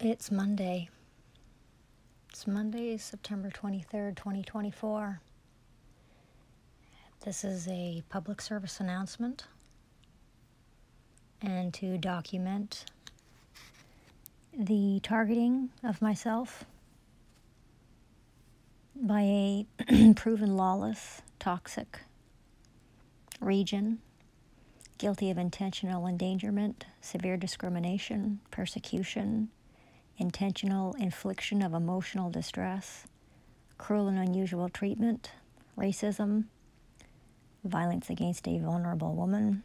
It's Monday. It's Monday, September 23rd, 2024. This is a public service announcement and to document the targeting of myself by a proven lawless, toxic region, guilty of intentional endangerment, severe discrimination, persecution, intentional infliction of emotional distress, cruel and unusual treatment, racism, violence against a vulnerable woman,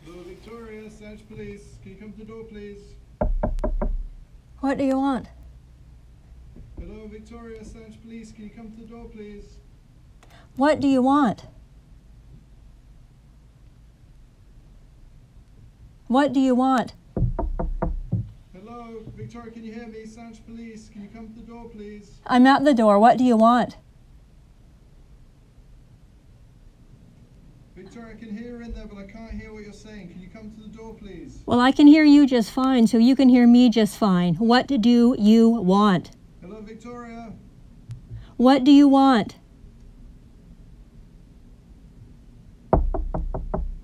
Hello, Victoria, Search Police. Can you come to the door, please? What do you want? Hello, Victoria, Search Police. Can you come to the door, please? What do you want? What do you want? Hello, Victoria, can you hear me? Search Police. Can you come to the door, please? I'm at the door. What do you want? Victoria, I can hear you in there, but I can't hear what you're saying. Can you come to the door, please? Well, I can hear you just fine, so you can hear me just fine. What do you want? Hello, Victoria. What do you want?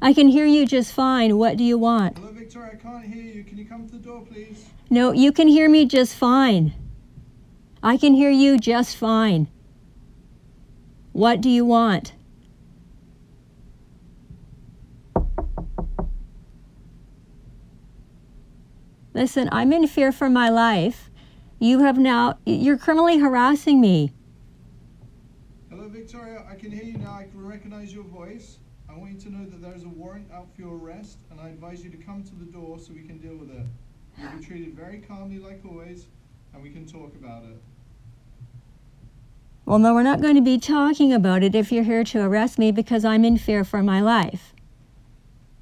I can hear you just fine. What do you want? Hello, Victoria, I can't hear you. Can you come to the door, please? No, you can hear me just fine. I can hear you just fine. What do you want? Listen, I'm in fear for my life. You're criminally harassing me. Hello, Victoria, I can hear you now. I can recognize your voice. I want you to know that there is a warrant out for your arrest, and I advise you to come to the door so we can deal with it. You'll be treated very calmly like always, and we can talk about it. Well, no, we're not going to be talking about it if you're here to arrest me because I'm in fear for my life.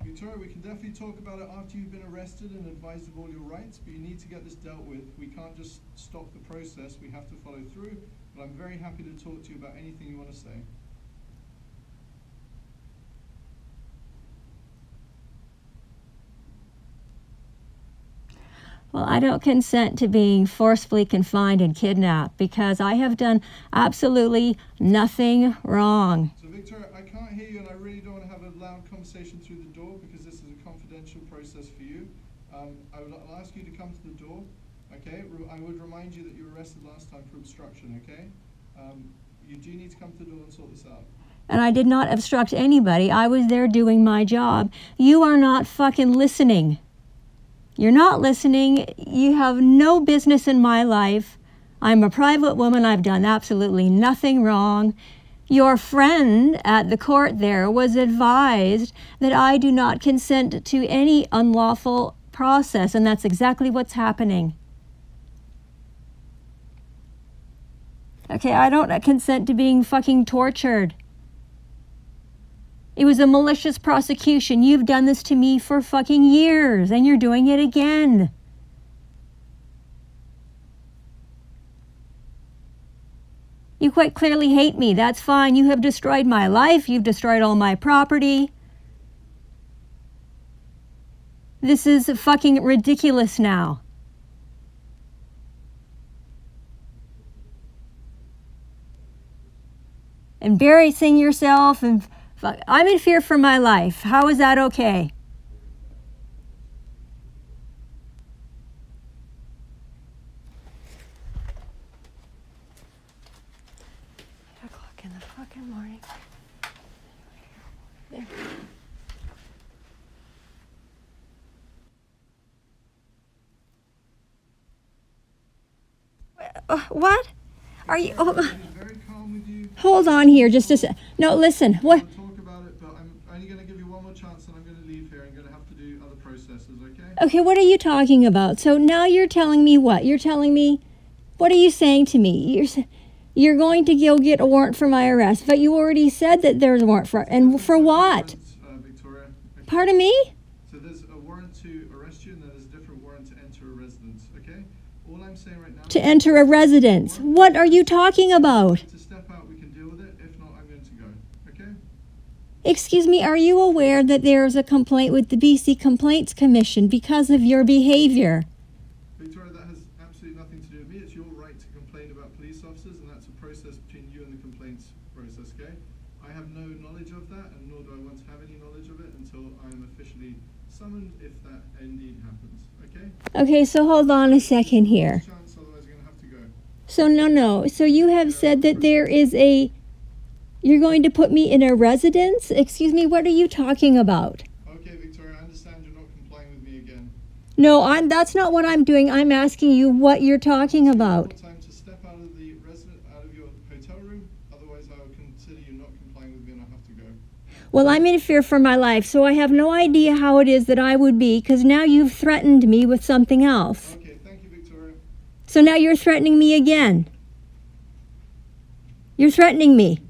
Victoria, we can definitely talk about it after you've been arrested and advised of all your rights, but you need to get this dealt with. We can't just stop the process. We have to follow through, but I'm very happy to talk to you about anything you want to say. Well, I don't consent to being forcibly confined and kidnapped because I have done absolutely nothing wrong. So, Victoria, I can't hear you, and I really don't want to have a loud conversation through the door because this is a confidential process for you. I'll ask you to come to the door, okay? I would remind you that you were arrested last time for obstruction, okay? You do need to come to the door and sort this out. And I did not obstruct anybody. I was there doing my job. You are not fucking listening. You're not listening. You have no business in my life. I'm a private woman. I've done absolutely nothing wrong. Your friend at the court there was advised that I do not consent to any unlawful process, and that's exactly what's happening. Okay, I don't consent to being fucking tortured. It was a malicious prosecution. You've done this to me for fucking years, and you're doing it again. You quite clearly hate me. That's fine. You have destroyed my life. You've destroyed all my property. This is fucking ridiculous now. Embarrassing yourself and I'm in fear for my life. How is that okay? In the fucking morning. There. What? Are you? Oh, Very calm with you. hold on here, just a sec. No, listen. What? We'll talk about it, but I'm only going to give you one more chance, and I'm going to leave here. I'm going to have to do other processes, okay? Okay, what are you talking about? So now you're telling me what? You're telling me, what are you saying to me? You're going to go get a warrant for my arrest, but you already said that there's a warrant for, and for what? Victoria. Pardon me? So there's a warrant to to arrest you, and then there's a different warrant to enter a residence, okay? All I'm saying right now... To enter a residence? What are you talking about? To step out, we can deal with it. If not, I'm going to go, okay? Excuse me, are you aware that there's a complaint with the BC Complaints Commission because of your behavior? Victoria, that has absolutely nothing to do with me. It's your right to complain about police officers, and that's a process between you and the complaints process, okay? I have no knowledge of that, and nor do I want to have any knowledge of it until I'm officially summoned, if that indeed happens, okay? Okay, so hold on a second here. Chance, otherwise you're going to have to go. So no. So you have said that there is a... You're going to put me in a residence? Excuse me, what are you talking about? Okay, Victoria, I understand you're not complying with me again. No, that's not what I'm doing. I'm asking you what you're talking about. Time to step out of the out of your hotel room. Otherwise, I will consider you not complying with me, and I have to go. Well, I'm in fear for my life, so I have no idea how it is that I would be, because now you've threatened me with something else. Okay, thank you, Victoria. So now you're threatening me again. You're threatening me.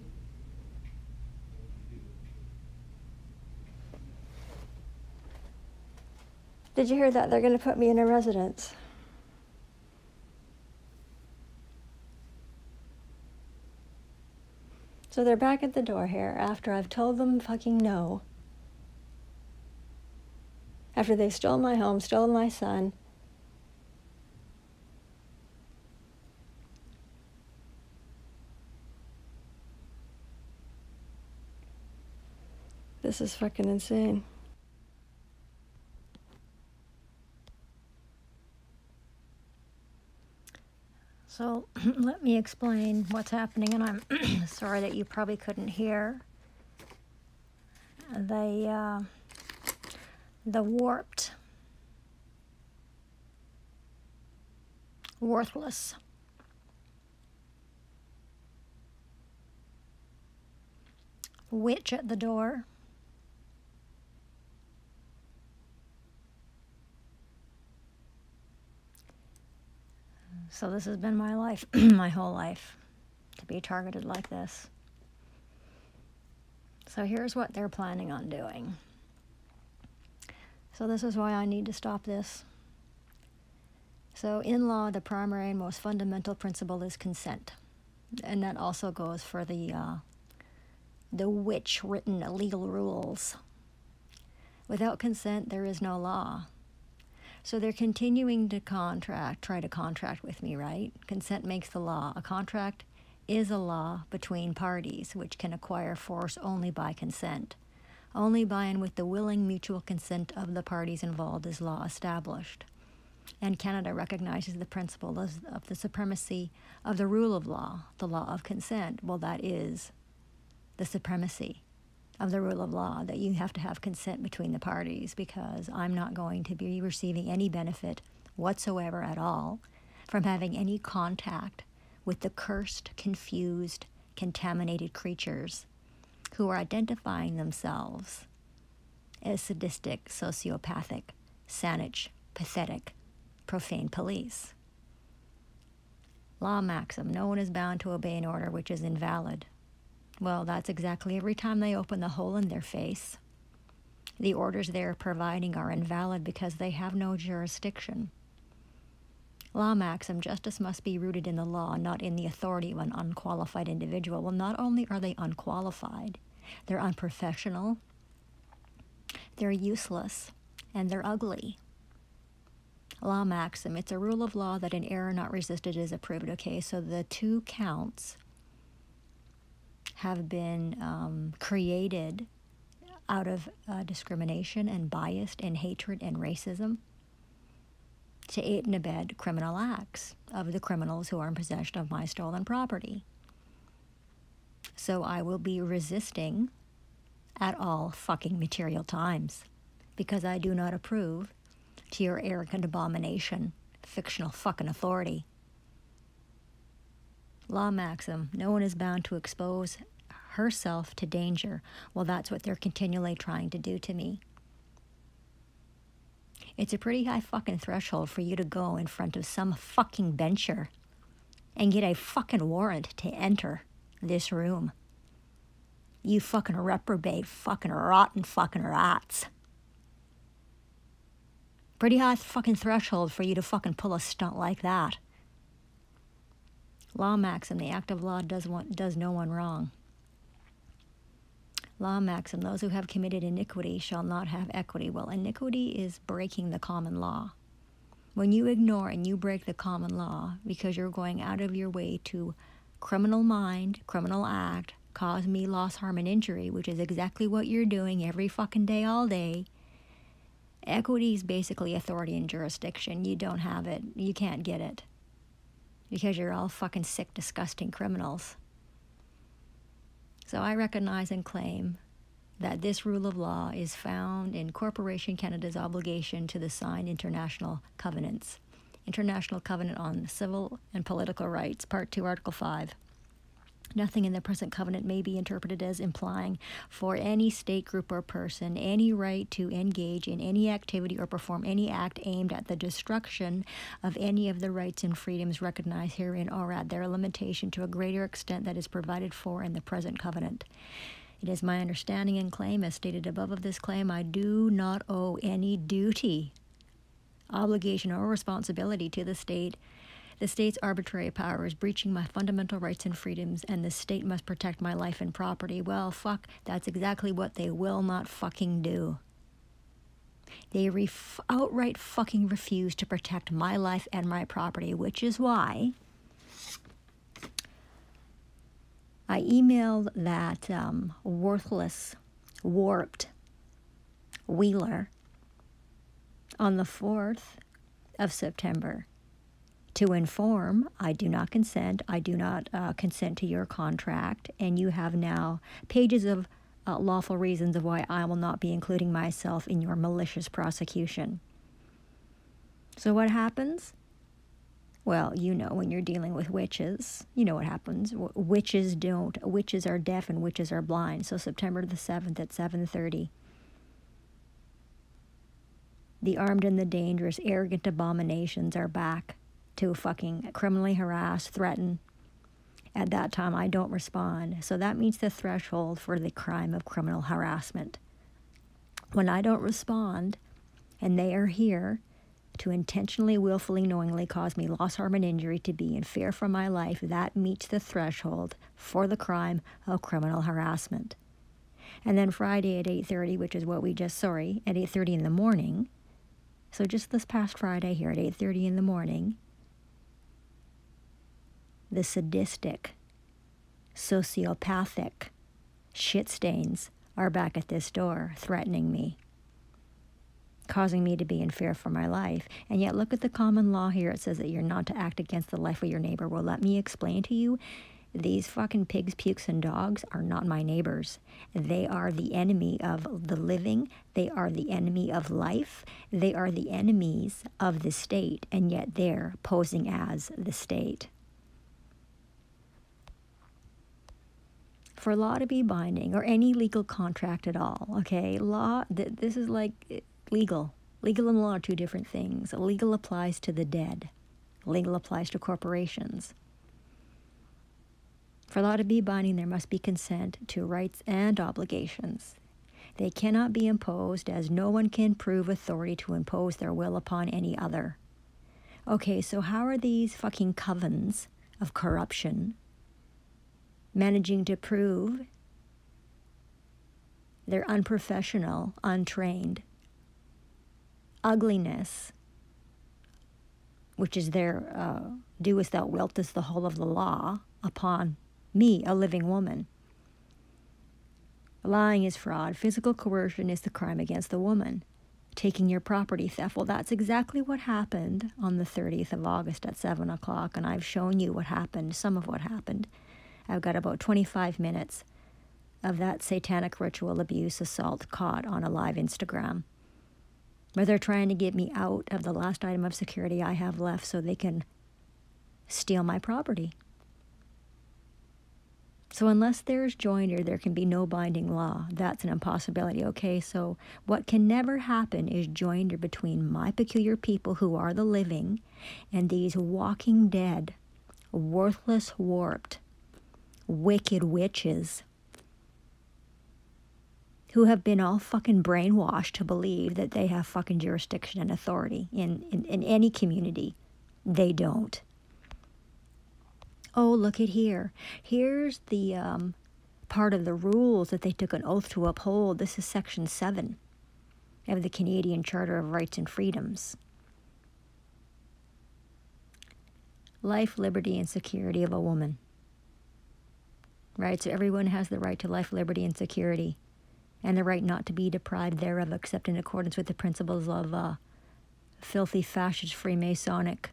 Did you hear that? They're going to put me in a residence. So they're back at the door here after I've told them fucking no. After they stole my home, stole my son. This is fucking insane. So let me explain what's happening, and I'm sorry that you probably couldn't hear. The warped, worthless, witch at the door So this has been my life, my whole life, to be targeted like this. So here's what they're planning on doing. So this is why I need to stop this. So in law, the primary and most fundamental principle is consent. And that also goes for the witch-written legal rules. Without consent, there is no law. So they're continuing to try to contract with me, right? Consent makes the law. A contract is a law between parties, which can acquire force only by consent. Only by and with the willing mutual consent of the parties involved is law established. And Canada recognizes the principle of the supremacy of the rule of law, the law of consent. Well, that is the supremacy of the rule of law, that you have to have consent between the parties, because I'm not going to be receiving any benefit whatsoever at all from having any contact with the cursed, confused, contaminated creatures who are identifying themselves as sadistic, sociopathic, sanish, pathetic, profane police. Law maxim, no one is bound to obey an order which is invalid. Well, that's exactly every time they open the hole in their face. The orders they're providing are invalid because they have no jurisdiction. Law maxim, justice must be rooted in the law, not in the authority of an unqualified individual. Well, not only are they unqualified, they're unprofessional, they're useless, and they're ugly. Law maxim, it's a rule of law that an error not resisted is approved. Okay, so the 2 counts have been created out of discrimination and bias and hatred and racism to aid and abet criminal acts of the criminals who are in possession of my stolen property. So I will be resisting at all fucking material times, because I do not approve to your arrogant abomination, fictional fucking authority. Law maxim, no one is bound to expose herself to danger. Well, that's what they're continually trying to do to me. It's a pretty high fucking threshold for you to go in front of some fucking bencher and get a fucking warrant to enter this room. You fucking reprobate, fucking rotten fucking rats. Pretty high fucking threshold for you to fucking pull a stunt like that. Law maxim, the act of law does no one wrong. Law maxim, those who have committed iniquity shall not have equity. Well, iniquity is breaking the common law. When you ignore and you break the common law because you're going out of your way to criminal mind, criminal act, cause me loss, harm, and injury, which is exactly what you're doing every fucking day, all day. Equity is basically authority and jurisdiction. You don't have it. You can't get it. Because you're all fucking sick, disgusting criminals. So I recognize and claim that this rule of law is found in Corporation Canada's obligation to the signed international covenants. International Covenant on Civil and Political Rights, Part 2, Article 5. Nothing in the present covenant may be interpreted as implying for any state, group, or person any right to engage in any activity or perform any act aimed at the destruction of any of the rights and freedoms recognized herein or at their limitation to a greater extent that is provided for in the present covenant. It is my understanding and claim, as stated above of this claim, I do not owe any duty, obligation, or responsibility to the state. The state's arbitrary power is breaching my fundamental rights and freedoms, and the state must protect my life and property. Well, fuck, that's exactly what they will not fucking do. They outright fucking refuse to protect my life and my property, which is why I emailed that worthless, warped Wheeler on the 4th of September to inform, I do not consent, I do not consent to your contract, and you have now pages of lawful reasons of why I will not be including myself in your malicious prosecution. So what happens? Well, you know, when you're dealing with witches, you know what happens. Witches are deaf and witches are blind. So September the 7th at 7:30. The armed and the dangerous, arrogant abominations are back to fucking criminally harass, threaten. At that time, I don't respond. So that meets the threshold for the crime of criminal harassment. When I don't respond, and they are here to intentionally, willfully, knowingly cause me loss, harm, and injury, to be in fear for my life, that meets the threshold for the crime of criminal harassment. And then Friday at 8:30, which is what we just, at 8:30 in the morning, so just this past Friday here at 8:30 in the morning, the sadistic, sociopathic shit stains are back at this door, threatening me, causing me to be in fear for my life. And yet look at the common law here. It says that you're not to act against the life of your neighbor. Well, let me explain to you, these fucking pigs, pukes, and dogs are not my neighbors. They are the enemy of the living. They are the enemy of life. They are the enemies of the state, and yet they're posing as the state. For law to be binding, or any legal contract at all, okay, law, this is like legal. Legal and law are two different things. Legal applies to the dead. Legal applies to corporations. For law to be binding, there must be consent to rights and obligations. They cannot be imposed, as no one can prove authority to impose their will upon any other. Okay, so how are these fucking covens of corruption managing to prove their unprofessional, untrained ugliness, which is their do as thou wilt is the whole of the law, upon me, a living woman? Lying is fraud. Physical coercion is the crime against the woman. Taking your property, theft. Well, that's exactly what happened on the 30th of August at 7 o'clock, and I've shown you what happened, some of what happened. I've got about 25 minutes of that satanic ritual abuse assault caught on a live Instagram, where they're trying to get me out of the last item of security I have left so they can steal my property. So unless there's joinder, there can be no binding law. That's an impossibility. Okay, so what can never happen is joinder between my peculiar people, who are the living, and these walking dead, worthless, warped, wicked witches. who have been all fucking brainwashed to believe that they have fucking jurisdiction and authority in any community. They don't. Oh, look at here. Here's the part of the rules that they took an oath to uphold. This is Section 7 of the Canadian Charter of Rights and Freedoms. Life, liberty, and security of a woman. Right, so everyone has the right to life, liberty, and security, and the right not to be deprived thereof except in accordance with the principles of filthy, fascist, Freemasonic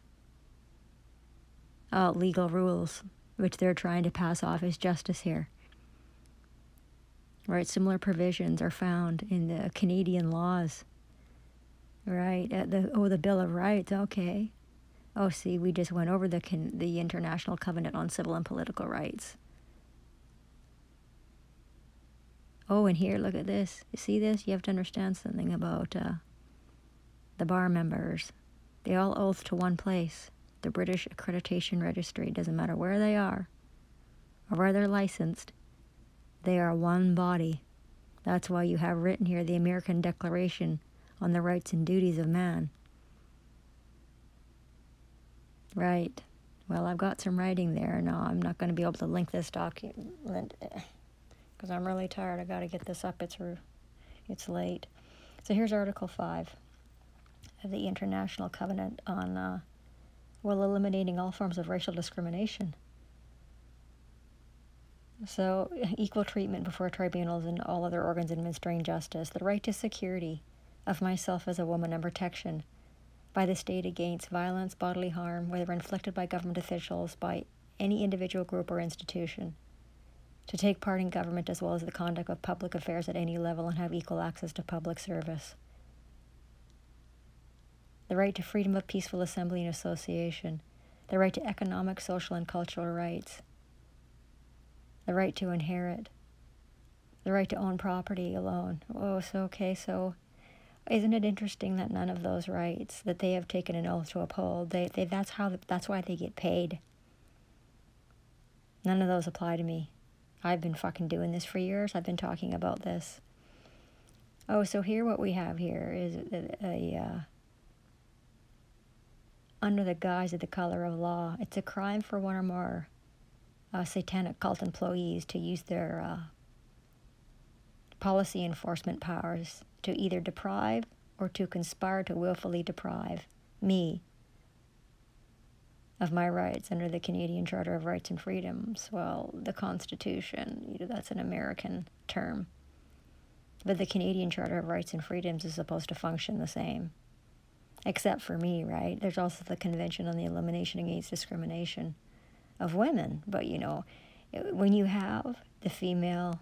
legal rules, which they're trying to pass off as justice here. Right, similar provisions are found in the Canadian laws. Right, the Bill of Rights, okay. Oh, see, we just went over the International Covenant on Civil and Political Rights. Oh, and here, look at this. You see this? You have to understand something about the bar members. They all oath to one place, the British Accreditation Registry. It doesn't matter where they are or where they're licensed. They are one body. That's why you have written here the American Declaration on the Rights and Duties of Man. Right. Well, I've got some writing there. No, I'm not going to be able to link this document because I'm really tired. I got to get this up. It's late. So here's Article 5 of the International Covenant on eliminating all forms of racial discrimination. So equal treatment before tribunals and all other organs administering justice. The right to security of myself as a woman and protection by the state against violence, bodily harm, whether inflicted by government officials, by any individual group or institution. To take part in government as well as the conduct of public affairs at any level and have equal access to public service. The right to freedom of peaceful assembly and association. The right to economic, social, and cultural rights. The right to inherit. The right to own property alone. Oh, so isn't it interesting that none of those rights that they have taken an oath to uphold, that's why they get paid. None of those apply to me. I've been fucking doing this for years. I've been talking about this. Oh, so here what we have here is under the guise of the color of law, it's a crime for one or more satanic cult employees to use their policy enforcement powers to either deprive or to conspire to willfully deprive me of my rights under the Canadian Charter of Rights and Freedoms. Well, the Constitution, that's an American term. But the Canadian Charter of Rights and Freedoms is supposed to function the same. Except for me, right? There's also the Convention on the Elimination Against Discrimination of Women. But, when you have the females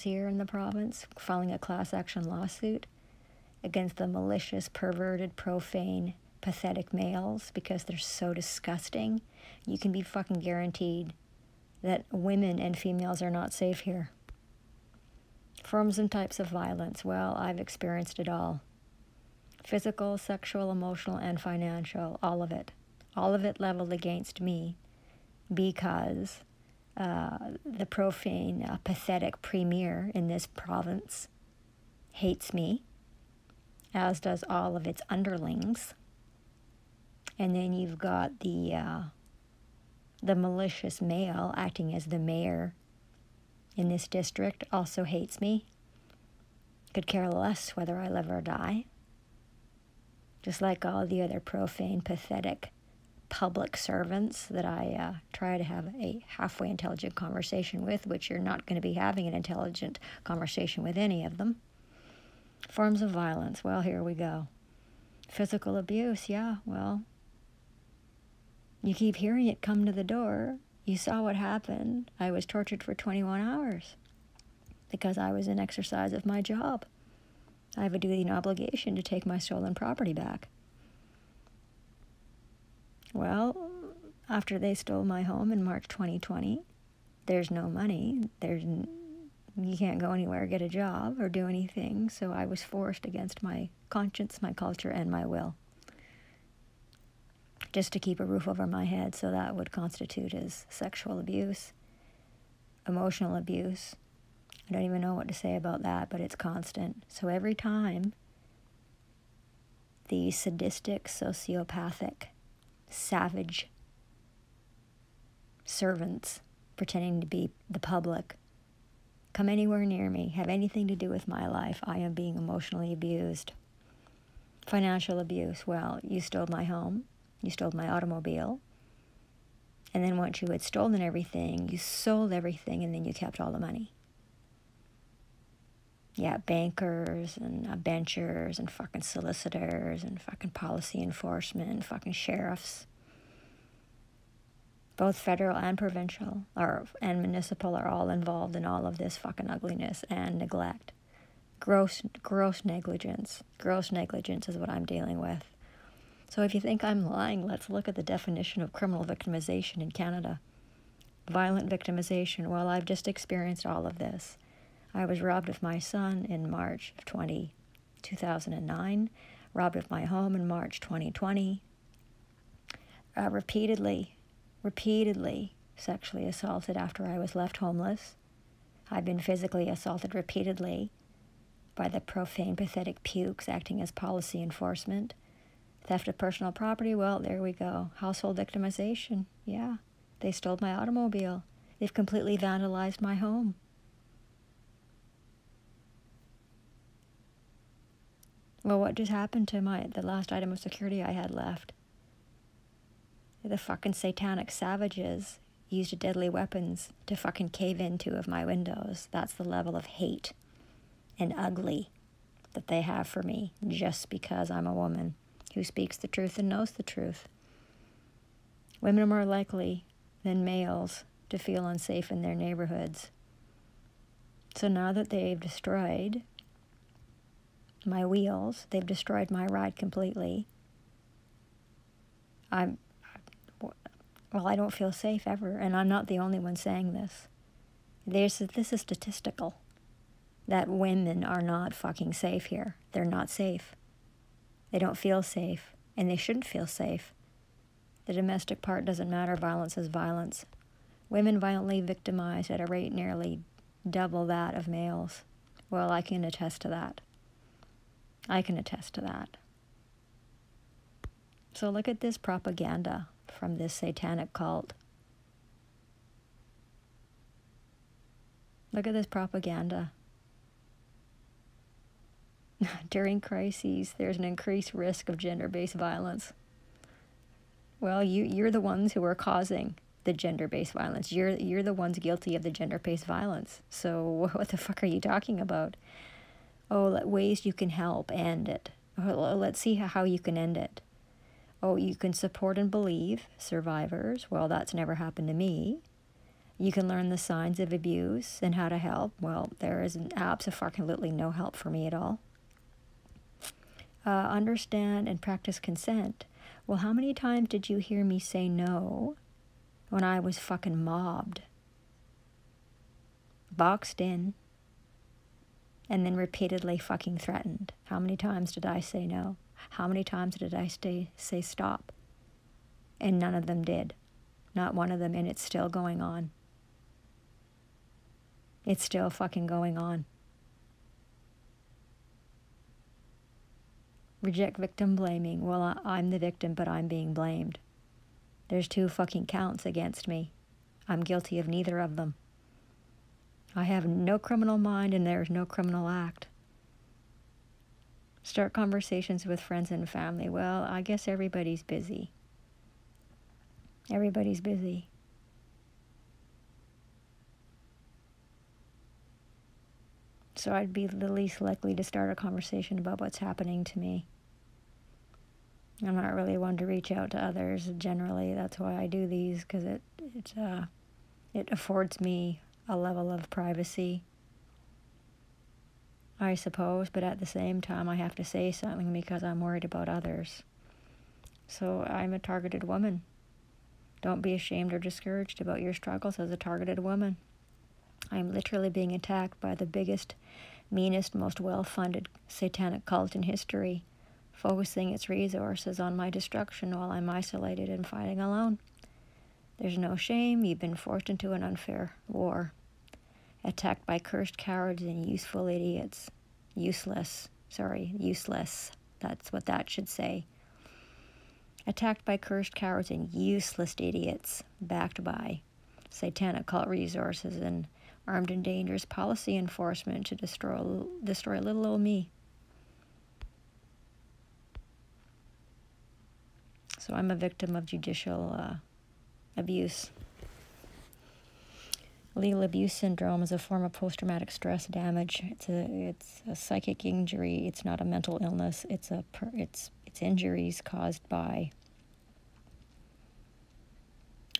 here in the province filing a class action lawsuit against the malicious, perverted, profane, pathetic males because they're so disgusting, you can be fucking guaranteed that women and females are not safe here. Forms and types of violence. Well, I've experienced it all. Physical, sexual, emotional, and financial. All of it. All of it leveled against me because the profane, pathetic premier in this province hates me, as does all of its underlings. And then you've got the malicious male acting as the mayor in this district also hates me. Could care less whether I live or die. Just like all the other profane, pathetic public servants that I try to have a halfway intelligent conversation with, which you're not going to be having an intelligent conversation with any of them. Forms of violence. Well, here we go. Physical abuse. Yeah, well, you keep hearing it come to the door. You saw what happened. I was tortured for 21 hours because I was in exercise of my job. I have a duty and obligation to take my stolen property back. Well, after they stole my home in March 2020, there's no money. You can't go anywhere, get a job, or do anything. So I was forced against my conscience, my culture, and my will, just to keep a roof over my head. So that would constitute as sexual abuse, emotional abuse, I don't even know what to say about that, but it's constant. So every time these sadistic, sociopathic, savage servants pretending to be the public come anywhere near me, have anything to do with my life, I am being emotionally abused. Financial abuse. Well, you stole my home, you stole my automobile, and then once you had stolen everything, you sold everything, and then you kept all the money. Yeah, bankers and benchers and fucking solicitors and fucking policy enforcement and fucking sheriffs, both federal and provincial and municipal, are all involved in all of this fucking ugliness and neglect. Gross negligence. Gross negligence is what I'm dealing with. So if you think I'm lying, let's look at the definition of criminal victimization in Canada. Violent victimization. Well, I've just experienced all of this. I was robbed of my son in March of 2009, robbed of my home in March 2020, repeatedly sexually assaulted after I was left homeless. I've been physically assaulted repeatedly by the profane, pathetic pukes acting as policy enforcement. Theft of personal property, well, there we go. Household victimization, yeah. They stole my automobile. They've completely vandalized my home. Well, what just happened to the last item of security I had left? The fucking satanic savages used deadly weapons to fucking cave in 2 of my windows. That's the level of hate and ugly that they have for me just because I'm a woman who speaks the truth and knows the truth. Women are more likely than males to feel unsafe in their neighborhoods. So now that they've destroyed my wheels, they've destroyed my ride completely, I don't feel safe ever, and I'm not the only one saying this. This is statistical, that women are not fucking safe here. They're not safe. They don't feel safe, and they shouldn't feel safe. The domestic part doesn't matter. Violence is violence. Women violently victimized at a rate nearly double that of males. Well, I can attest to that. So look at this propaganda from this satanic cult. Look at this propaganda. During crises, there's an increased risk of gender-based violence. Well, you're the ones who are causing the gender-based violence. You're the ones guilty of the gender-based violence. So what the fuck are you talking about? Oh, ways you can help end it. Oh, let's see how you can end it. Oh, you can support and believe survivors. Well, that's never happened to me. You can learn the signs of abuse and how to help. Well, there is absolutely no help for me at all. Understand and practice consent. Well, how many times did you hear me say no when I was fucking mobbed, boxed in, and then repeatedly fucking threatened? How many times did I say no? How many times did I say stop? And none of them did. Not one of them, and it's still going on. It's still fucking going on. Reject victim blaming. Well, I'm the victim, but I'm being blamed. There's 2 fucking counts against me. I'm guilty of neither of them. I have no criminal mind, and there's no criminal act. Start conversations with friends and family. Well, I guess everybody's busy. Everybody's busy. So I'd be the least likely to start a conversation about what's happening to me. I'm not really one to reach out to others. Generally, that's why I do these, because it affords me a level of privacy, I suppose, but at the same time I have to say something because I'm worried about others. So I'm a targeted woman. Don't be ashamed or discouraged about your struggles as a targeted woman. I'm literally being attacked by the biggest, meanest, most well-funded satanic cult in history, focusing its resources on my destruction while I'm isolated and fighting alone. There's no shame. You've been forced into an unfair war. Attacked by cursed cowards and useful idiots. Useless. That's what that should say. Attacked by cursed cowards and useless idiots. Backed by satanic cult resources and armed and dangerous policy enforcement to destroy little old me. So I'm a victim of judicial abuse. Legal abuse syndrome is a form of post-traumatic stress damage. It's a psychic injury. It's not a mental illness. It's injuries caused by.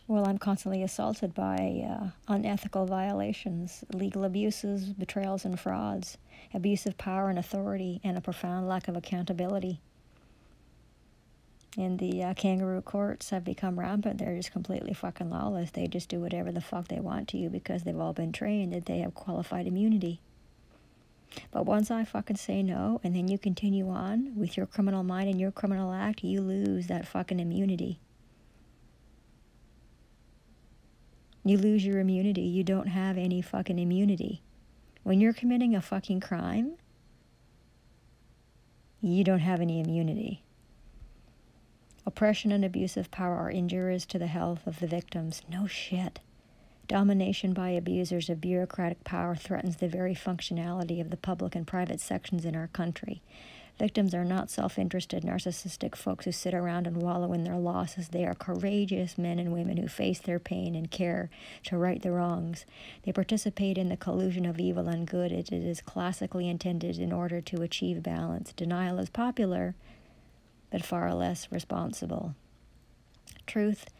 Well, I'm constantly assaulted by unethical violations, legal abuses, betrayals, and frauds, abuse of power and authority, and a profound lack of accountability. And the kangaroo courts have become rampant. They're just completely fucking lawless. They just do whatever the fuck they want to you because they've all been trained that they have qualified immunity. But once I fucking say no, and then you continue on with your criminal mind and your criminal act, you lose that fucking immunity. You lose your immunity. You don't have any fucking immunity. When you're committing a fucking crime, you don't have any immunity. Oppression and abuse of power are injurious to the health of the victims. No shit. Domination by abusers of bureaucratic power threatens the very functionality of the public and private sections in our country. Victims are not self-interested, narcissistic folks who sit around and wallow in their losses. They are courageous men and women who face their pain and care to right the wrongs. They participate in the collusion of evil and good. It is classically intended in order to achieve balance. Denial is popular, but far less responsible. Trust.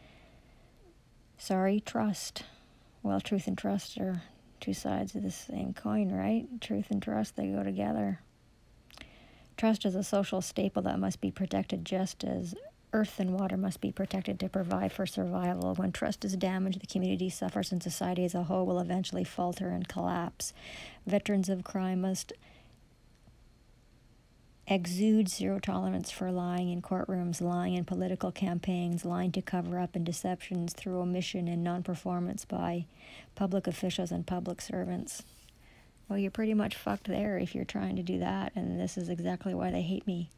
Well, truth and trust are two sides of the same coin, right? Truth and trust, they go together. Trust is a social staple that must be protected just as earth and water must be protected to provide for survival. When trust is damaged, the community suffers and society as a whole will eventually falter and collapse. Veterans of crime must exude zero tolerance for lying in courtrooms, lying in political campaigns, lying to cover up and deceptions through omission and non-performance by public officials and public servants. Well, you're pretty much fucked there if you're trying to do that, and this is exactly why they hate me.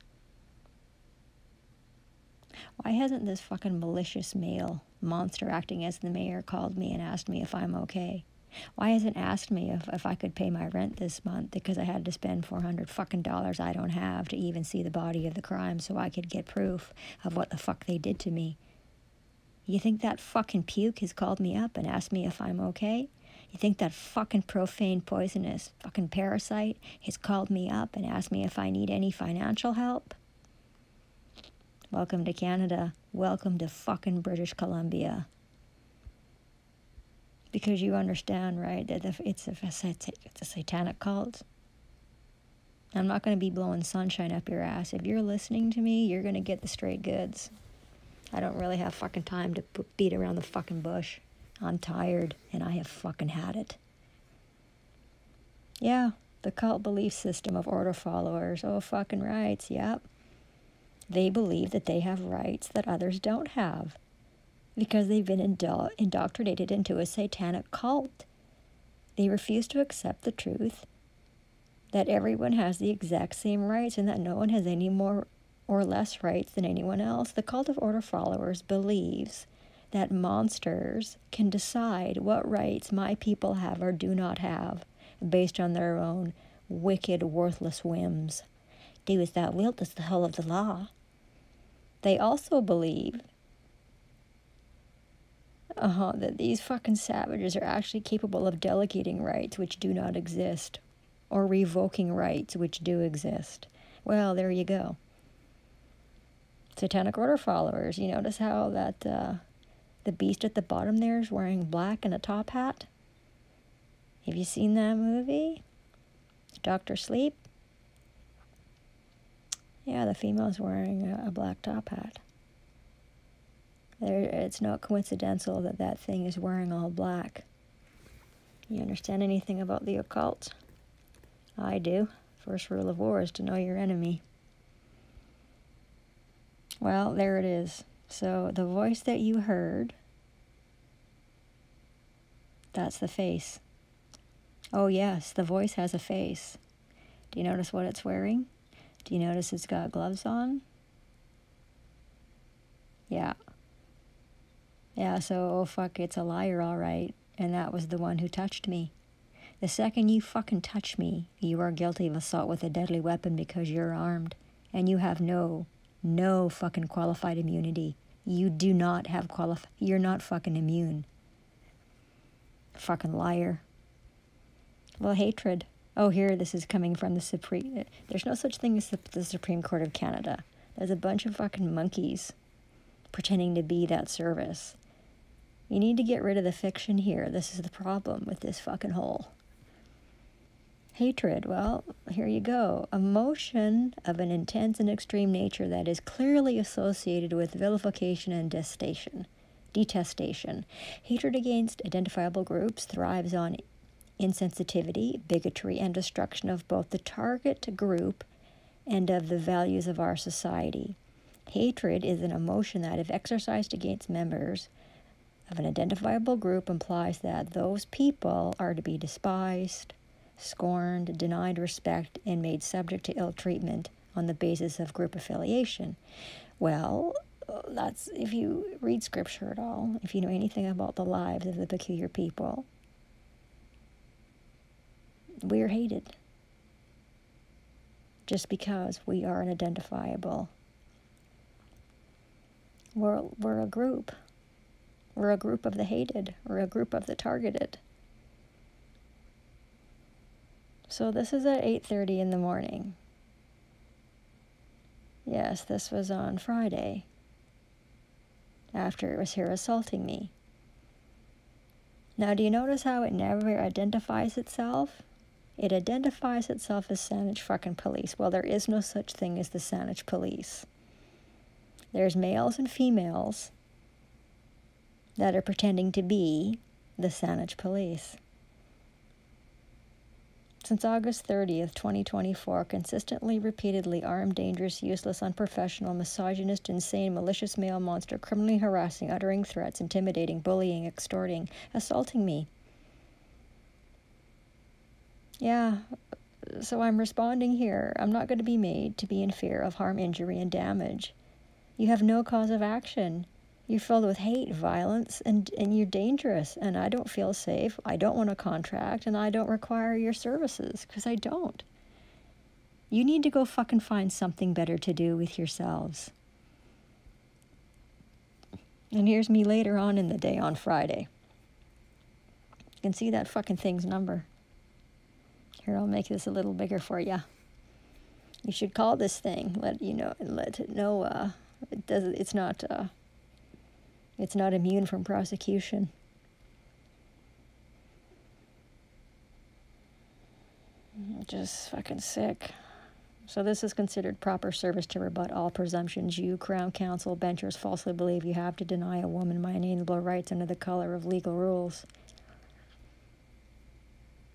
Why hasn't this fucking malicious male monster acting as the mayor called me and asked me if I'm okay? Why hasn't asked me if I could pay my rent this month because I had to spend $400 fucking dollars I don't have to even see the body of the crime so I could get proof of what the fuck they did to me? You think that fucking puke has called me up and asked me if I'm okay? You think that fucking profane, poisonous fucking parasite has called me up and asked me if I need any financial help? Welcome to Canada. Welcome to fucking British Columbia. Because you understand, right, that it's a satanic cult. I'm not going to be blowing sunshine up your ass. If you're listening to me, you're going to get the straight goods. I don't really have fucking time to beat around the fucking bush. I'm tired, and I have fucking had it. Yeah, the cult belief system of order followers. Oh, fucking rights, yep. They believe that they have rights that others don't have, because they've been indoctrinated into a satanic cult. They refuse to accept the truth that everyone has the exact same rights and that no one has any more or less rights than anyone else. The cult of order followers believes that monsters can decide what rights my people have or do not have based on their own wicked, worthless whims. Do as thou wilt is the whole of the law. They also believe that these fucking savages are actually capable of delegating rights which do not exist, or revoking rights which do exist. Well, there you go. Satanic order followers. You notice how that the beast at the bottom there is wearing black and a top hat? Have you seen that movie? Dr. Sleep? Yeah, the female's wearing a black top hat. It's not coincidental that that thing is wearing all black. You understand anything about the occult? I do. First rule of war is to know your enemy. Well, there it is. So the voice that you heard, that's the face. Oh yes, the voice has a face. Do you notice what it's wearing? Do you notice it's got gloves on? Yeah. Yeah, so, oh fuck, it's a liar, all right. And that was the one who touched me. The second you fucking touch me, you are guilty of assault with a deadly weapon because you're armed. And you have no fucking qualified immunity. You do not have you're not fucking immune. Fucking liar. Well, hatred. Oh, here, this is coming from the Supreme... There's no such thing as the Supreme Court of Canada. There's a bunch of fucking monkeys pretending to be that service. You need to get rid of the fiction here. This is the problem with this fucking hole. Hatred, well, here you go. Emotion of an intense and extreme nature that is clearly associated with vilification and detestation. Hatred against identifiable groups thrives on insensitivity, bigotry, and destruction of both the target group and of the values of our society. Hatred is an emotion that, if exercised against members of an identifiable group, implies that those people are to be despised, scorned, denied respect, and made subject to ill treatment on the basis of group affiliation. Well, that's, if you read scripture at all, if you know anything about the lives of the peculiar people, we are hated just because we are an identifiable. We're a group. We're a group of the hated. We're a group of the targeted. So this is at 8:30 in the morning. Yes, this was on Friday, after it was here assaulting me. Now, do you notice how it never identifies itself? It identifies itself as Saanich fucking police. Well, there is no such thing as the Saanich police. There's males and females that are pretending to be the Saanich police. Since August 30th, 2024, consistently, repeatedly armed, dangerous, useless, unprofessional, misogynist, insane, malicious male monster, criminally harassing, uttering threats, intimidating, bullying, extorting, assaulting me. Yeah, so I'm responding here. I'm not going to be made to be in fear of harm, injury, and damage. You have no cause of action. You're filled with hate, violence, and you're dangerous, and I don't feel safe. I don't want a contract, and I don't require your services, because I don't. You need to go fucking find something better to do with yourselves. And here's me later on in the day on Friday. You can see that fucking thing's number. Here, I'll make this a little bigger for you. You should call this thing, let it know it's not immune from prosecution. Just fucking sick. So this is considered proper service to rebut all presumptions you, Crown Counsel, benchers falsely believe you have to deny a woman my inalienable rights under the color of legal rules.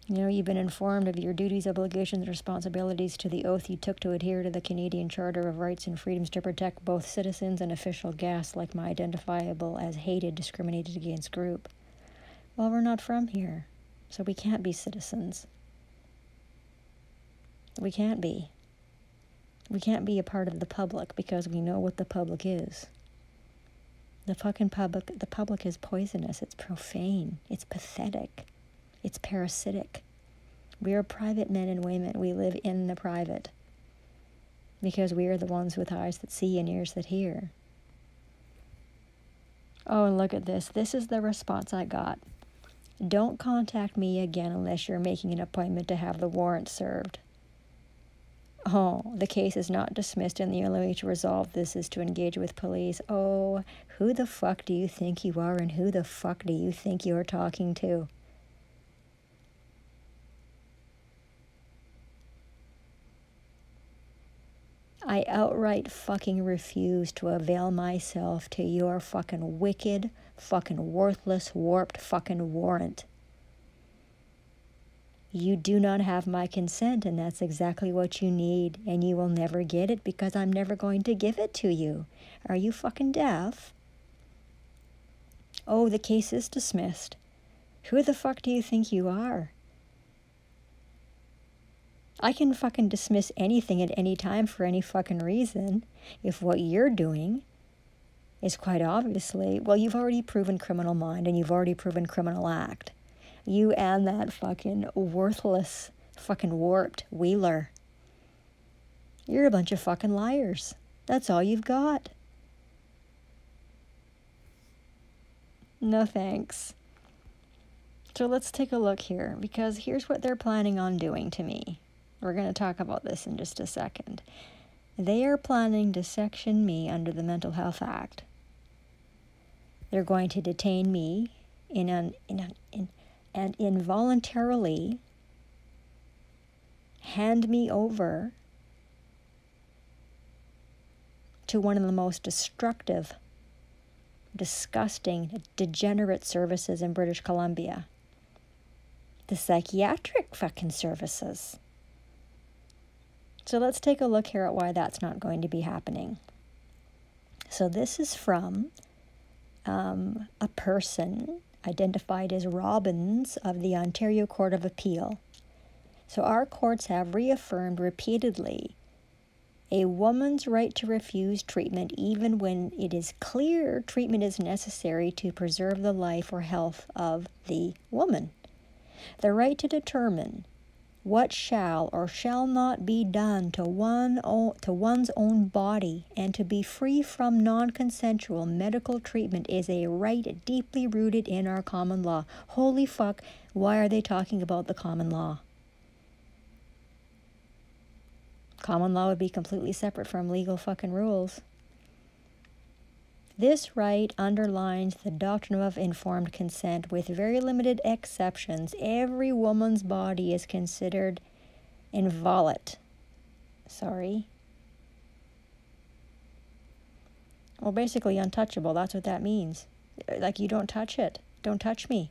You know, you've been informed of your duties, obligations, and responsibilities to the oath you took to adhere to the Canadian Charter of Rights and Freedoms to protect both citizens and official guests like my identifiable as hated, discriminated against group. Well, we're not from here, so we can't be citizens. We can't be. We can't be a part of the public because we know what the public is. The public is poisonous, it's profane, it's pathetic. It's parasitic. We are private men and women. We live in the private because we are the ones with eyes that see and ears that hear. Oh, and look at this. This is the response I got. Don't contact me again unless you're making an appointment to have the warrant served. Oh, the case is not dismissed and the only way to resolve this is to engage with police. Oh, who the fuck do you think you are and who the fuck do you think you're talking to? I outright fucking refuse to avail myself to your fucking wicked, fucking worthless, warped fucking warrant. You do not have my consent, and that's exactly what you need, and you will never get it because I'm never going to give it to you. Are you fucking deaf? Oh, the case is dismissed. Who the fuck do you think you are? I can fucking dismiss anything at any time for any fucking reason if what you're doing is quite obviously, well, you've already proven criminal mind and you've already proven criminal act. You and that fucking worthless, fucking warped Wheeler. You're a bunch of fucking liars. That's all you've got. No thanks. So let's take a look here, because here's what they're planning on doing to me. We're going to talk about this in just a second. They are planning to section me under the Mental Health Act. They're going to detain me and involuntarily hand me over to one of the most destructive, disgusting, degenerate services in British Columbia. The psychiatric fucking services. So let's take a look here at why that's not going to be happening. So this is from a person identified as Robbins of the Ontario Court of Appeal. So our courts have reaffirmed repeatedly a woman's right to refuse treatment even when it is clear treatment is necessary to preserve the life or health of the woman. The right to determine what shall or shall not be done to one's own body and to be free from non-consensual medical treatment is a right deeply rooted in our common law. Holy fuck, why are they talking about the common law? Common law would be completely separate from legal fucking rules. This right underlines the doctrine of informed consent. With very limited exceptions, every woman's body is considered inviolate. Well, basically untouchable. That's what that means. Like, you don't touch it. Don't touch me.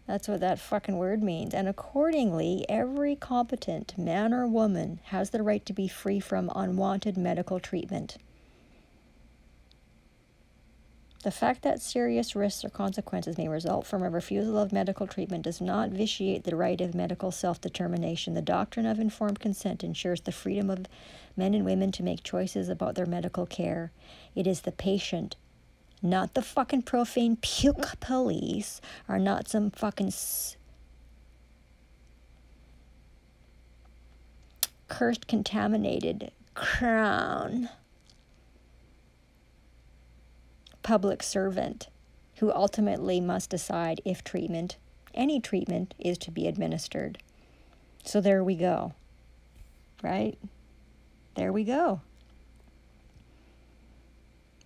That's what that fucking word means. And accordingly, every competent man or woman has the right to be free from unwanted medical treatment. The fact that serious risks or consequences may result from a refusal of medical treatment does not vitiate the right of medical self-determination. The doctrine of informed consent ensures the freedom of men and women to make choices about their medical care. It is the patient, not the fucking profane puke police, or not some fucking cursed, contaminated crown public servant who ultimately must decide if treatment, any treatment, is to be administered. So there we go, right? There we go.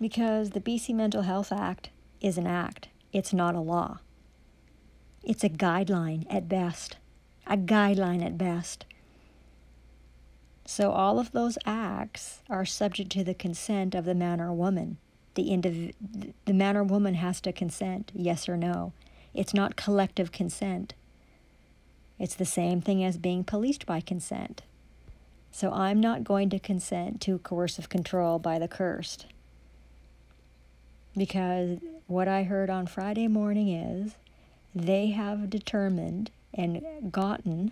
Because the BC Mental Health Act is an act. It's not a law. It's a guideline at best. A guideline at best. So all of those acts are subject to the consent of the man or woman. The man or woman has to consent, yes or no. It's not collective consent. It's the same thing as being policed by consent. So I'm not going to consent to coercive control by the cursed. Because what I heard on Friday morning is they have determined and gotten,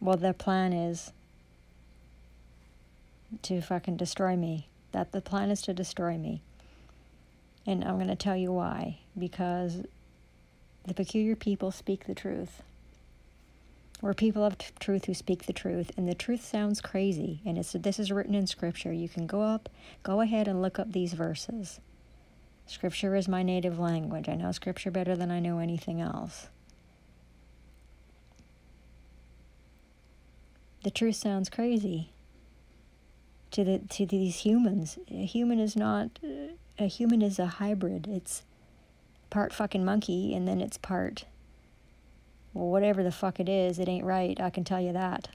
well, their plan is to fucking destroy me. That the plan is to destroy me. And I'm going to tell you why. Because the peculiar people speak the truth. We're people of truth who speak the truth. And the truth sounds crazy. And this is written in Scripture. You can go ahead and look up these verses. Scripture is my native language. I know Scripture better than I know anything else. The truth sounds crazy to these humans. A human is a hybrid. It's part fucking monkey, and then it's part, well, whatever the fuck it is, it ain't right, I can tell you that.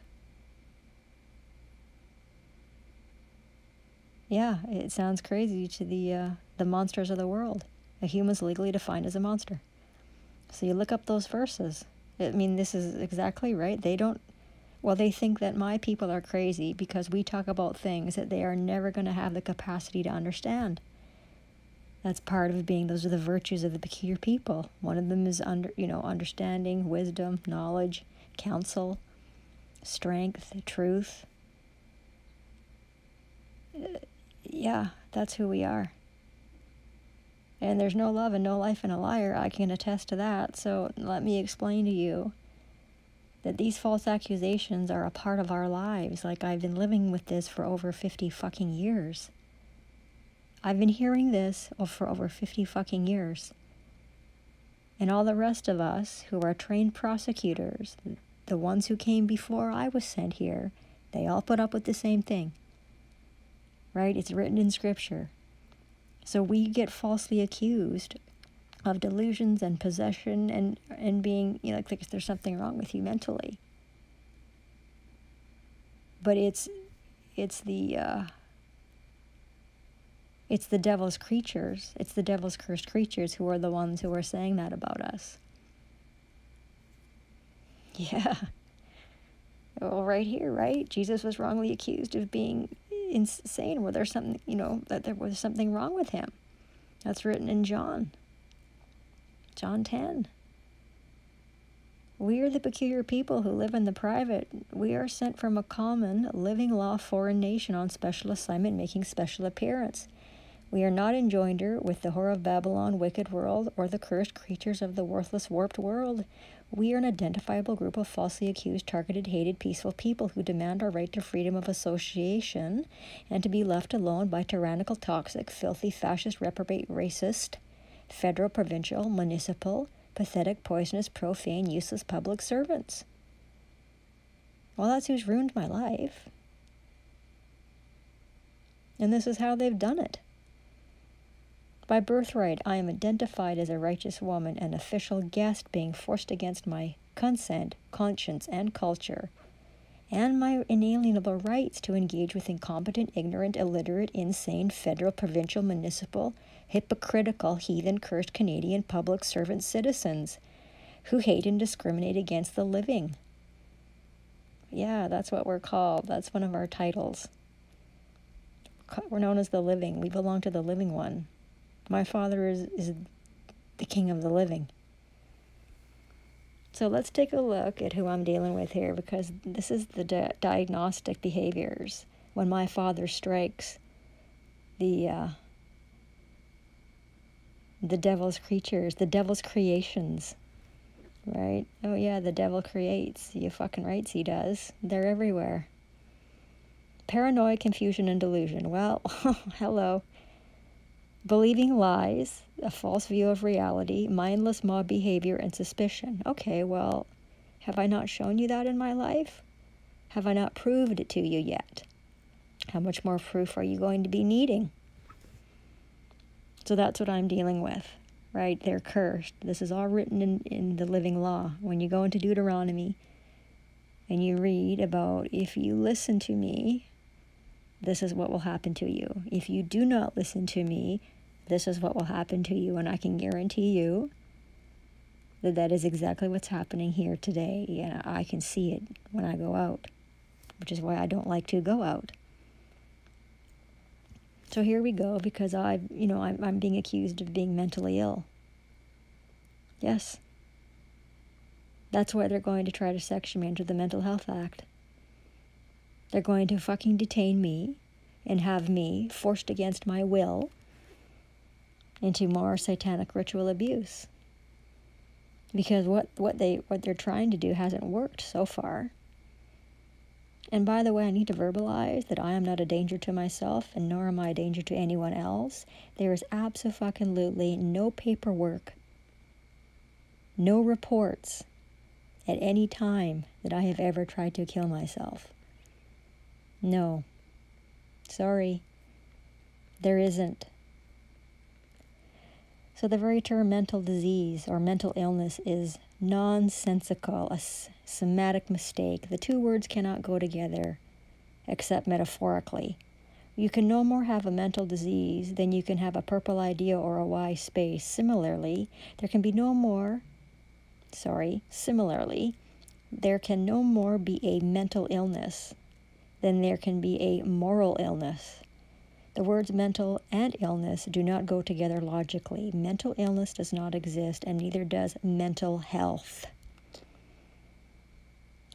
Yeah, it sounds crazy to the monsters of the world. A human's legally defined as a monster. So you look up those verses. I mean, this is exactly right. They think that my people are crazy because we talk about things that they are never going to have the capacity to understand. That's part of being, those are the virtues of the peculiar people. One of them is understanding, wisdom, knowledge, counsel, strength, truth. Yeah, that's who we are. And there's no love and no life in a liar. I can attest to that. So let me explain to you that these false accusations are a part of our lives. Like, I've been living with this for over 50 fucking years. I've been hearing this for over 50 fucking years. And all the rest of us who are trained prosecutors, the ones who came before I was sent here, they all put up with the same thing. Right? It's written in Scripture. So we get falsely accused of delusions and possession and being, like there's something wrong with you mentally. But it's the devil's creatures. It's the devil's cursed creatures who are the ones who are saying that about us. Yeah. Well, right here, right? Jesus was wrongly accused of being insane. Well, there's something, that there was something wrong with him. That's written in John 10. We are the peculiar people who live in the private. We are sent from a common, living law foreign nation on special assignment, making special appearance. We are not in joinder with the whore of Babylon, wicked world, or the cursed creatures of the worthless, warped world. We are an identifiable group of falsely accused, targeted, hated, peaceful people who demand our right to freedom of association and to be left alone by tyrannical, toxic, filthy, fascist, reprobate, racist, federal, provincial, municipal, pathetic, poisonous, profane, useless public servants. Well, that's who's ruined my life. And this is how they've done it. By birthright, I am identified as a righteous woman, an official guest being forced against my consent, conscience, and culture, and my inalienable rights to engage with incompetent, ignorant, illiterate, insane, federal, provincial, municipal, hypocritical, heathen, cursed Canadian public servant citizens who hate and discriminate against the living. Yeah, that's what we're called. That's one of our titles. We're known as the living. We belong to the living one. My Father is the King of the living. So let's take a look at who I'm dealing with here, because this is the diagnostic behaviors when my Father strikes the devil's creatures, the devil's creations, right? Oh yeah, the devil creates. You fucking rights, he does. They're everywhere. Paranoia, confusion, and delusion. Well, hello. Believing lies, a false view of reality, mindless mob behavior, and suspicion. Okay, well, have I not shown you that in my life? Have I not proved it to you yet? How much more proof are you going to be needing? So that's what I'm dealing with, right? They're cursed. This is all written in the living law. When you go into Deuteronomy and you read about, if you listen to me, this is what will happen to you. If you do not listen to me, this is what will happen to you. And I can guarantee you that that is exactly what's happening here today. And I can see it when I go out, which is why I don't like to go out. So here we go, because I'm being accused of being mentally ill. Yes. That's why they're going to try to section me under the Mental Health Act. They're going to fucking detain me and have me forced against my will into more satanic ritual abuse. Because what they're trying to do hasn't worked so far. And by the way, I need to verbalize that I am not a danger to myself, and nor am I a danger to anyone else. There is absolutely no paperwork, no reports at any time that I have ever tried to kill myself. No. Sorry. There isn't. So the very term mental disease or mental illness is nonsensical, a semantic mistake. The two words cannot go together except metaphorically. You can no more have a mental disease than you can have a purple idea or a Y space. Similarly, there can no more be a mental illness than there can be a moral illness. The words mental and illness do not go together logically. Mental illness does not exist, and neither does mental health.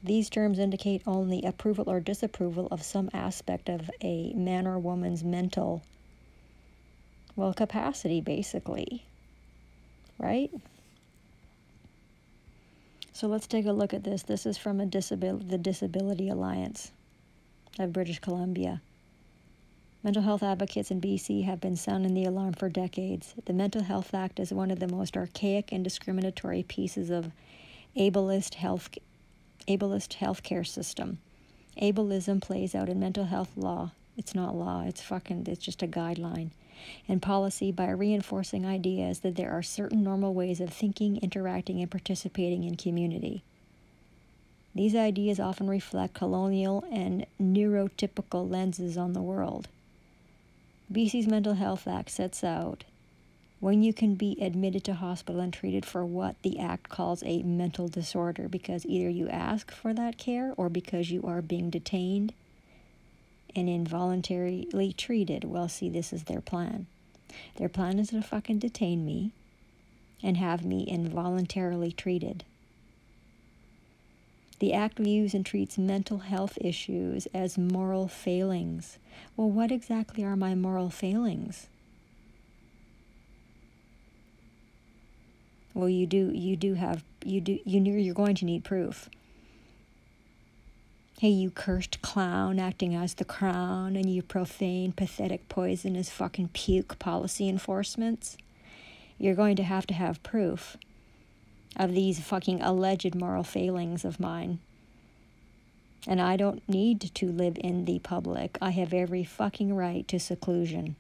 These terms indicate only approval or disapproval of some aspect of a man or woman's mental, well, capacity, basically. Right? So let's take a look at this. This is from the Disability Alliance of British Columbia. Mental health advocates in BC have been sounding the alarm for decades. The Mental Health Act is one of the most archaic and discriminatory pieces of ableist healthcare system. Ableism plays out in mental health law. It's not law, it's just a guideline. And policy by reinforcing ideas that there are certain normal ways of thinking, interacting, and participating in community. These ideas often reflect colonial and neurotypical lenses on the world. BC's Mental Health Act sets out when you can be admitted to hospital and treated for what the Act calls a mental disorder, because either you ask for that care or because you are being detained and involuntarily treated. Well, see, this is their plan. Their plan is to fucking detain me and have me involuntarily treated. The Act views and treats mental health issues as moral failings. Well, what exactly are my moral failings? Well, you're going to need proof. Hey, you cursed clown acting as the crown, and you profane, pathetic, poisonous fucking puke policy enforcements. You're going to have proof of these fucking alleged moral failings of mine. And I don't need to live in the public. I have every fucking right to seclusion.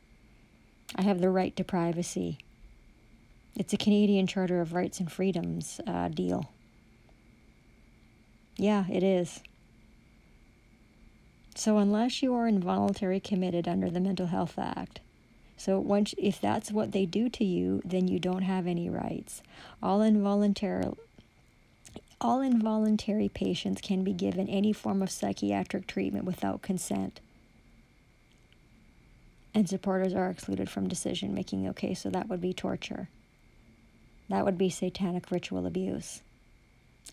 I have the right to privacy. It's a Canadian Charter of Rights and Freedoms deal. Yeah, it is. So unless you are involuntarily committed under the Mental Health Act, if that's what they do to you, then you don't have any rights. All involuntary patients can be given any form of psychiatric treatment without consent. And supporters are excluded from decision making. Okay, so that would be torture. That would be satanic ritual abuse.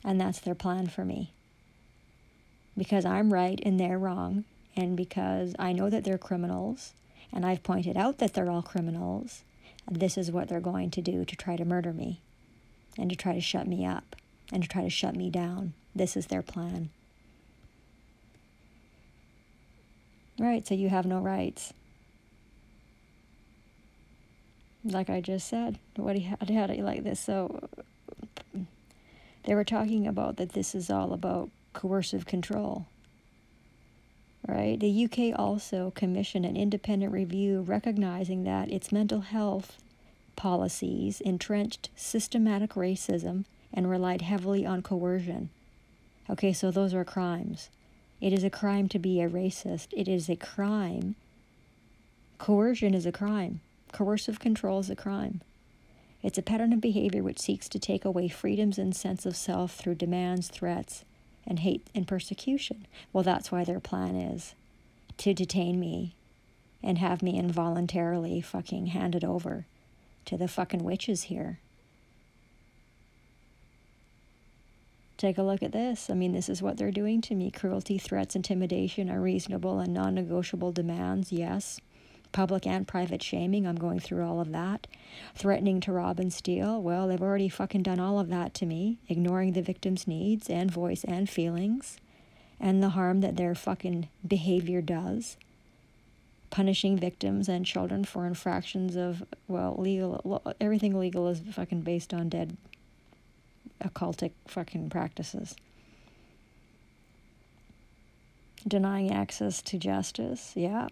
And that's their plan for me. Because I'm right and they're wrong, and because I know that they're criminals, and I've pointed out that they're all criminals, this is what they're going to do to try to murder me, and to try to shut me up, and to try to shut me down. This is their plan. Right, so you have no rights. Like I just said, how do you like this? So they were talking about that this is all about coercive control. Right? The UK also commissioned an independent review recognizing that its mental health policies entrenched systematic racism and relied heavily on coercion. Okay, so those are crimes. It is a crime to be a racist. It is a crime. Coercion is a crime. Coercive control is a crime. It's a pattern of behavior which seeks to take away freedoms and sense of self through demands, threats, and hate and persecution. Well, that's why their plan is to detain me and have me involuntarily fucking handed over to the fucking witches here. Take a look at this. I mean, this is what they're doing to me. Cruelty, threats, intimidation, unreasonable and non-negotiable demands, yes. Public and private shaming, I'm going through all of that. Threatening to rob and steal, well, they've already fucking done all of that to me. Ignoring the victim's needs and voice and feelings, and the harm that their fucking behavior does. Punishing victims and children for infractions of, everything legal is fucking based on dead occultic fucking practices. Denying access to justice, yeah.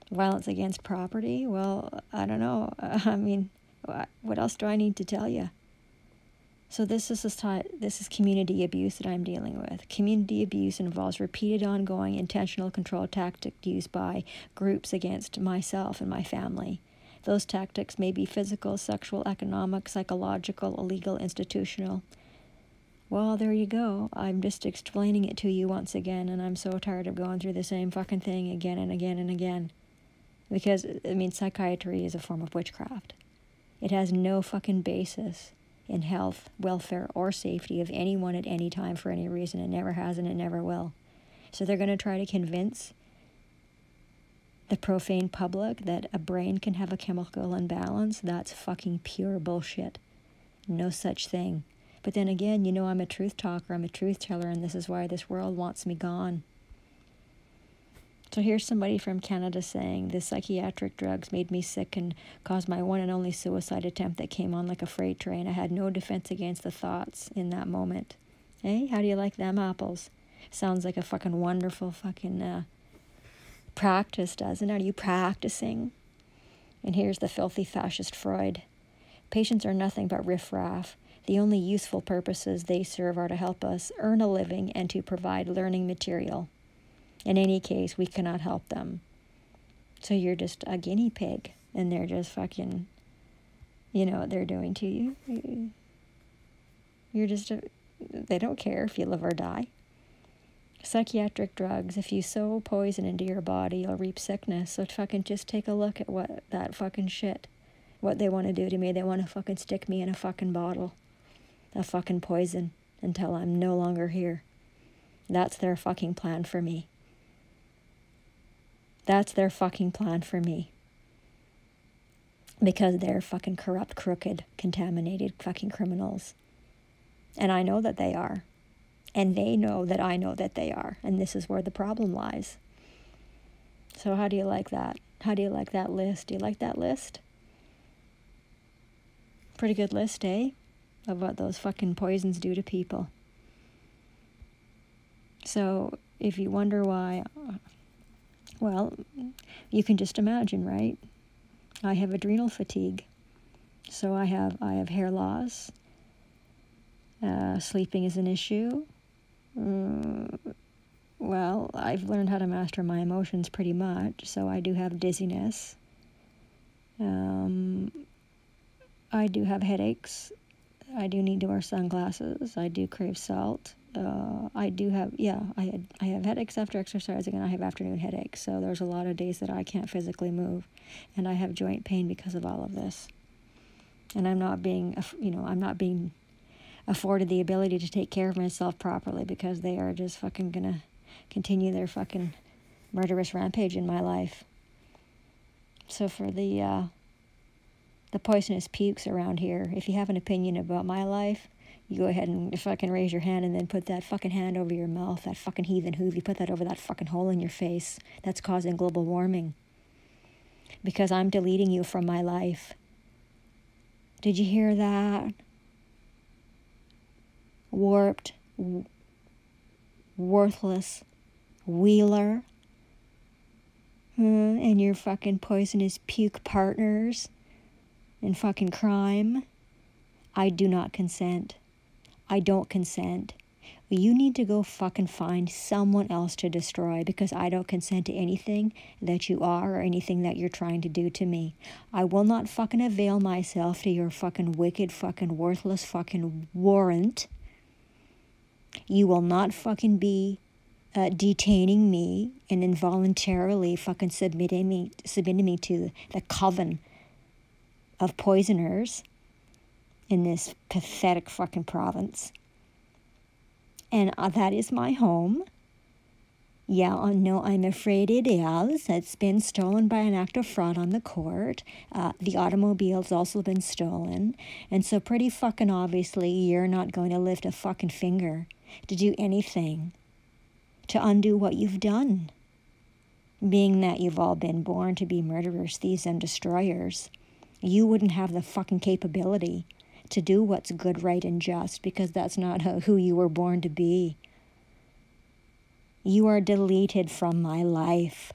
Violence against property, well, I don't know. I mean, what else do I need to tell you? So this is community abuse that I'm dealing with. Community abuse involves repeated, ongoing, intentional control tactics used by groups against myself and my family. Those tactics may be physical, sexual, economic, psychological, illegal, institutional. Well, there you go. I'm just explaining it to you once again, and I'm so tired of going through the same fucking thing again and again and again. Because, I mean, psychiatry is a form of witchcraft. It has no fucking basis in health, welfare, or safety of anyone at any time for any reason. It never has and it never will. So they're going to try to convince the profane public that a brain can have a chemical imbalance. That's fucking pure bullshit. No such thing. But then again, you know, I'm a truth talker, I'm a truth teller, and this is why this world wants me gone. So here's somebody from Canada saying, the psychiatric drugs made me sick and caused my one and only suicide attempt that came on like a freight train. I had no defense against the thoughts in that moment. Hey, how do you like them apples? Sounds like a fucking wonderful fucking practice, doesn't it? Are you practicing? And here's the filthy fascist Freud. Patients are nothing but riffraff. The only useful purposes they serve are to help us earn a living and to provide learning material. In any case, we cannot help them. So you're just a guinea pig, and they're just fucking, you know what they're doing to you. You're just, they don't care if you live or die. Psychiatric drugs, if you sow poison into your body, you'll reap sickness. So fucking just take a look at what that fucking shit, what they want to do to me. They want to fucking stick me in a fucking bottle of fucking poison until I'm no longer here. That's their fucking plan for me. That's their fucking plan for me. Because they're fucking corrupt, crooked, contaminated fucking criminals. And I know that they are. And they know that I know that they are. And this is where the problem lies. So how do you like that? How do you like that list? Do you like that list? Pretty good list, eh? Of what those fucking poisons do to people. So if you wonder why, well, you can just imagine, right? I have adrenal fatigue. So I have hair loss. Sleeping is an issue. Well, I've learned how to master my emotions pretty much. So I do have dizziness. I do have headaches. I do need to wear sunglasses. I do crave salt. I do have, I have headaches after exercising, and I have afternoon headaches. So there's a lot of days that I can't physically move, and I have joint pain because of all of this. And I'm not being afforded the ability to take care of myself properly because they are just fucking gonna continue their fucking murderous rampage in my life. So for the poisonous pukes around here, if you have an opinion about my life, you go ahead and fucking raise your hand and then put that fucking hand over your mouth, that fucking heathen hoove. You put that over that fucking hole in your face. That's causing global warming. Because I'm deleting you from my life. Did you hear that? Warped, worthless wheeler. And your fucking poisonous puke partners in fucking crime. I do not consent. I don't consent. You need to go fucking find someone else to destroy because I don't consent to anything that you are or anything that you're trying to do to me. I will not fucking avail myself to your fucking wicked, fucking worthless fucking warrant. You will not fucking be detaining me and involuntarily fucking submitting me to the coven of poisoners in this pathetic fucking province. And that is my home. Yeah, no, I'm afraid it is. It's been stolen by an act of fraud on the court. The automobile's also been stolen. And so pretty fucking obviously you're not going to lift a fucking finger to do anything to undo what you've done. Being that you've all been born to be murderers, thieves, and destroyers, you wouldn't have the fucking capability to do what's good, right, and just, because that's not who you were born to be. You are deleted from my life.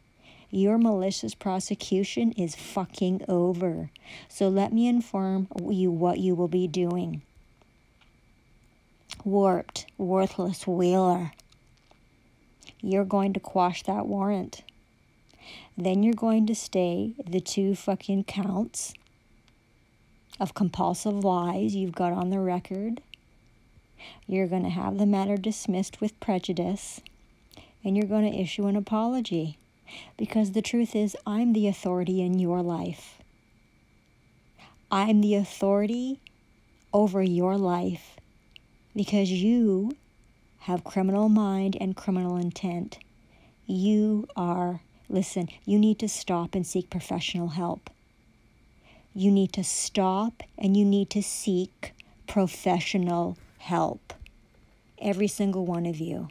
Your malicious prosecution is fucking over. So let me inform you what you will be doing. Warped, worthless wheeler. You're going to quash that warrant. Then you're going to stay the 2 fucking counts of compulsive lies you've got on the record. You're going to have the matter dismissed with prejudice, and you're going to issue an apology. Because the truth is, I'm the authority in your life. I'm the authority over your life because you have criminal mind and criminal intent. You need to stop and seek professional help. You need to stop and you need to seek professional help. Every single one of you.